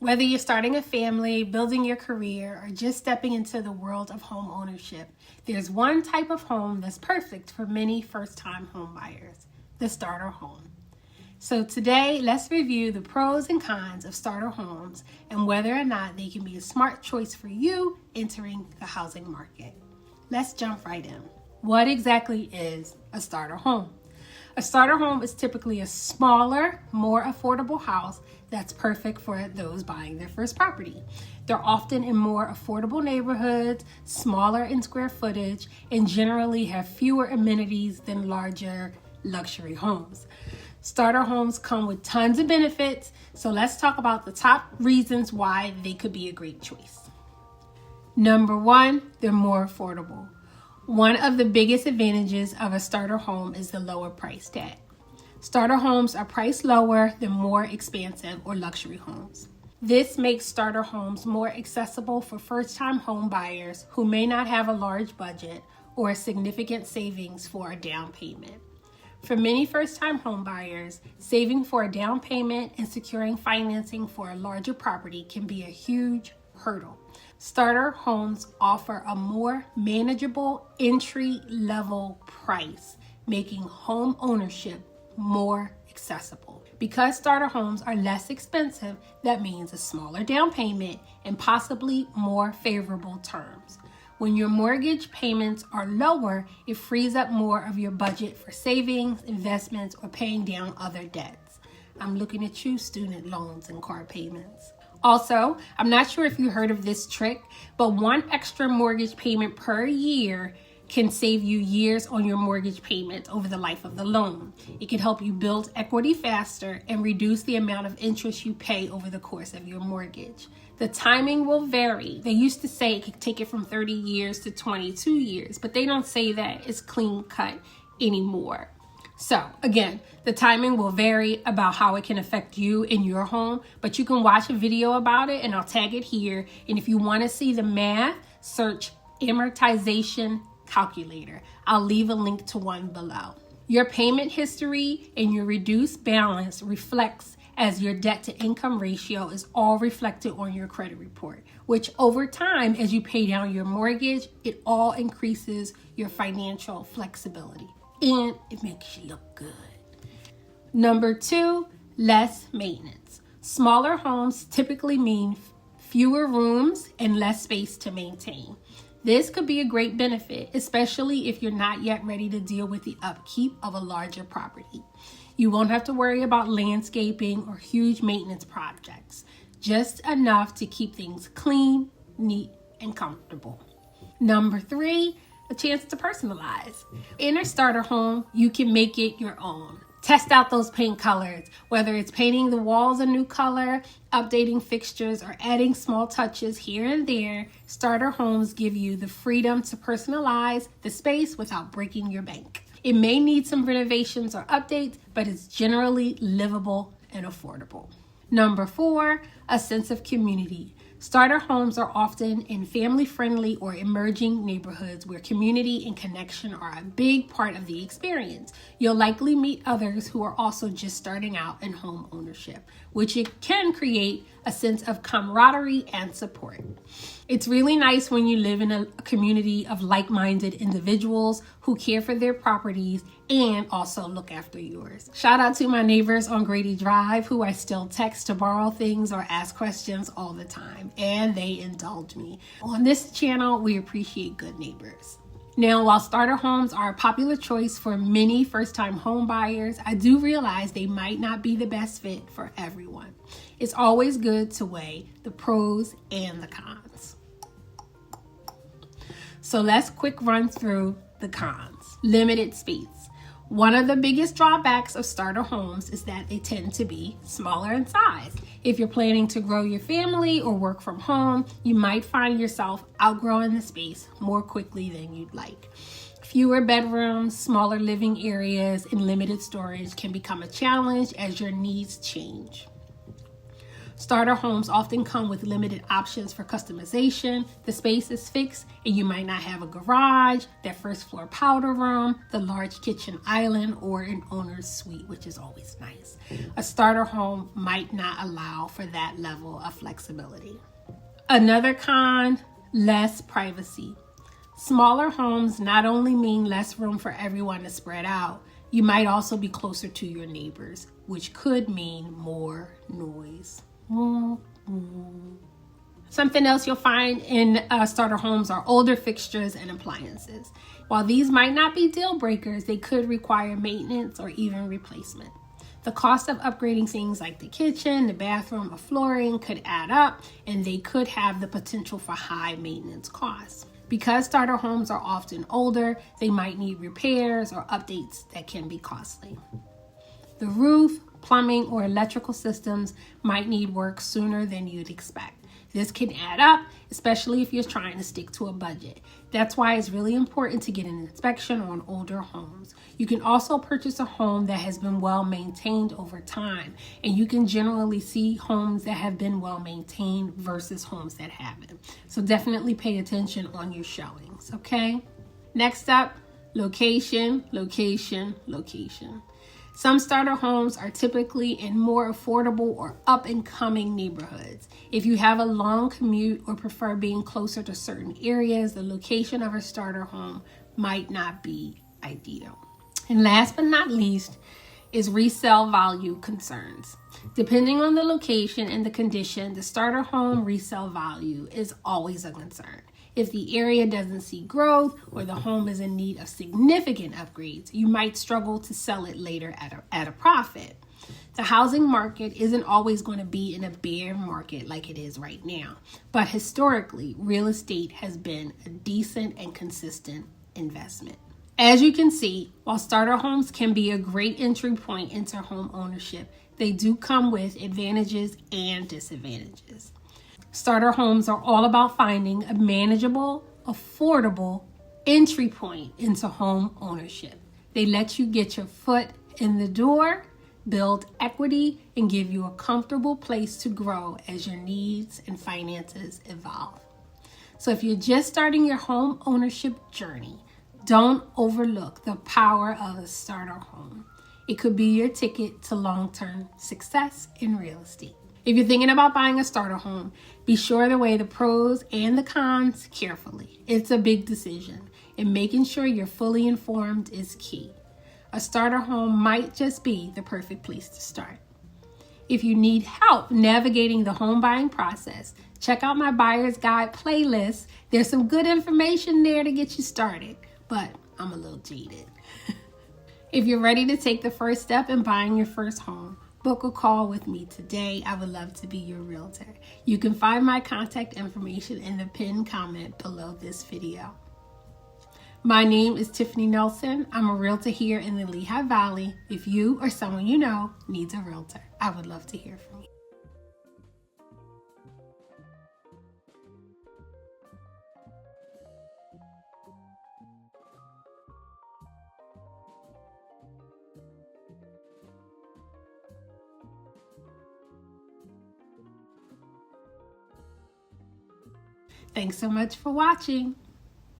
Whether you're starting a family, building your career, or just stepping into the world of home ownership, there's one type of home that's perfect for many first-time home buyers, the starter home. So today, let's review the pros and cons of starter homes and whether or not they can be a smart choice for you entering the housing market. Let's jump right in. What exactly is a starter home? A starter home is typically a smaller, more affordable house that's perfect for those buying their first property. They're often in more affordable neighborhoods, smaller in square footage, and generally have fewer amenities than larger luxury homes. Starter homes come with tons of benefits, so let's talk about the top reasons why they could be a great choice. Number one, they're more affordable. One of the biggest advantages of a starter home is the lower price tag. Starter homes are priced lower than more expansive or luxury homes. This makes starter homes more accessible for first-time home buyers who may not have a large budget or significant savings for a down payment. For many first-time home buyers, saving for a down payment and securing financing for a larger property can be a huge hurdle. Starter homes offer a more manageable entry-level price, making home ownership more accessible. Because starter homes are less expensive, that means a smaller down payment and possibly more favorable terms. When your mortgage payments are lower, it frees up more of your budget for savings, investments, or paying down other debts. I'm looking at you, student loans and car payments. Also, I'm not sure if you heard of this trick, but one extra mortgage payment per year can save you years on your mortgage payment over the life of the loan. It can help you build equity faster and reduce the amount of interest you pay over the course of your mortgage. The timing will vary. They used to say it could take it from 30 years to 22 years, but they don't say that it's clean cut anymore. So again, the timing will vary about how it can affect you in your home, but you can watch a video about it and I'll tag it here. And if you want to see the math, search amortization calculator. I'll leave a link to one below. Your payment history and your reduced balance reflects as your debt to income ratio is all reflected on your credit report, which over time, as you pay down your mortgage, it all increases your financial flexibility. And it makes you look good. Number two, less maintenance. Smaller homes typically mean fewer rooms and less space to maintain. This could be a great benefit, especially if you're not yet ready to deal with the upkeep of a larger property. You won't have to worry about landscaping or huge maintenance projects, just enough to keep things clean, neat, and comfortable. Number three, a chance to personalize. In a starter home, you can make it your own. Test out those paint colors, whether it's painting the walls a new color, updating fixtures, or adding small touches here and there. Starter homes give you the freedom to personalize the space without breaking your bank. It may need some renovations or updates, but it's generally livable and affordable. Number four, a sense of community. Starter homes are often in family-friendly or emerging neighborhoods where community and connection are a big part of the experience. You'll likely meet others who are also just starting out in home ownership, which it can create a sense of camaraderie and support. It's really nice when you live in a community of like-minded individuals who care for their properties and also look after yours. Shout out to my neighbors on Grady Drive who I still text to borrow things or ask questions all the time, and they indulge me. On this channel, we appreciate good neighbors. Now, while starter homes are a popular choice for many first-time home buyers, I do realize they might not be the best fit for everyone. It's always good to weigh the pros and the cons. So let's quick run through the cons. Limited space. One of the biggest drawbacks of starter homes is that they tend to be smaller in size. If you're planning to grow your family or work from home, you might find yourself outgrowing the space more quickly than you'd like. Fewer bedrooms, smaller living areas, and limited storage can become a challenge as your needs change. Starter homes often come with limited options for customization. The space is fixed and you might not have a garage, that first floor powder room, the large kitchen island, or an owner's suite, which is always nice. A starter home might not allow for that level of flexibility. Another con, less privacy. Smaller homes not only mean less room for everyone to spread out, you might also be closer to your neighbors, which could mean more noise. Something else you'll find in starter homes are older fixtures and appliances. While these might not be deal breakers, they could require maintenance or even replacement. The cost of upgrading things like the kitchen, the bathroom, or flooring could add up, and they could have the potential for high maintenance costs. Because starter homes are often older, they might need repairs or updates that can be costly. The roof, plumbing, or electrical systems might need work sooner than you'd expect. This can add up, especially if you're trying to stick to a budget. That's why it's really important to get an inspection on older homes. You can also purchase a home that has been well maintained over time, and you can generally see homes that have been well maintained versus homes that haven't. So definitely pay attention on your showings, okay? Next up, location, location, location. Some starter homes are typically in more affordable or up-and-coming neighborhoods. If you have a long commute or prefer being closer to certain areas, the location of a starter home might not be ideal. And last but not least is resale value concerns. Depending on the location and the condition, the starter home resale value is always a concern. If the area doesn't see growth or the home is in need of significant upgrades, you might struggle to sell it later at a profit. The housing market isn't always going to be in a bear market like it is right now, but historically, real estate has been a decent and consistent investment. As you can see, while starter homes can be a great entry point into home ownership, they do come with advantages and disadvantages. Starter homes are all about finding a manageable, affordable entry point into home ownership. They let you get your foot in the door, build equity, and give you a comfortable place to grow as your needs and finances evolve. So if you're just starting your home ownership journey, don't overlook the power of a starter home. It could be your ticket to long-term success in real estate. If you're thinking about buying a starter home, be sure to weigh the pros and the cons carefully. It's a big decision, and making sure you're fully informed is key. A starter home might just be the perfect place to start. If you need help navigating the home buying process, check out my Buyer's Guide playlist. There's some good information there to get you started, but I'm a little jaded. If you're ready to take the first step in buying your first home, book a call with me today. I would love to be your realtor. You can find my contact information in the pinned comment below this video. My name is Tiffany Nelson. I'm a realtor here in the Lehigh Valley. If you or someone you know needs a realtor, I would love to hear from you. Thanks so much for watching.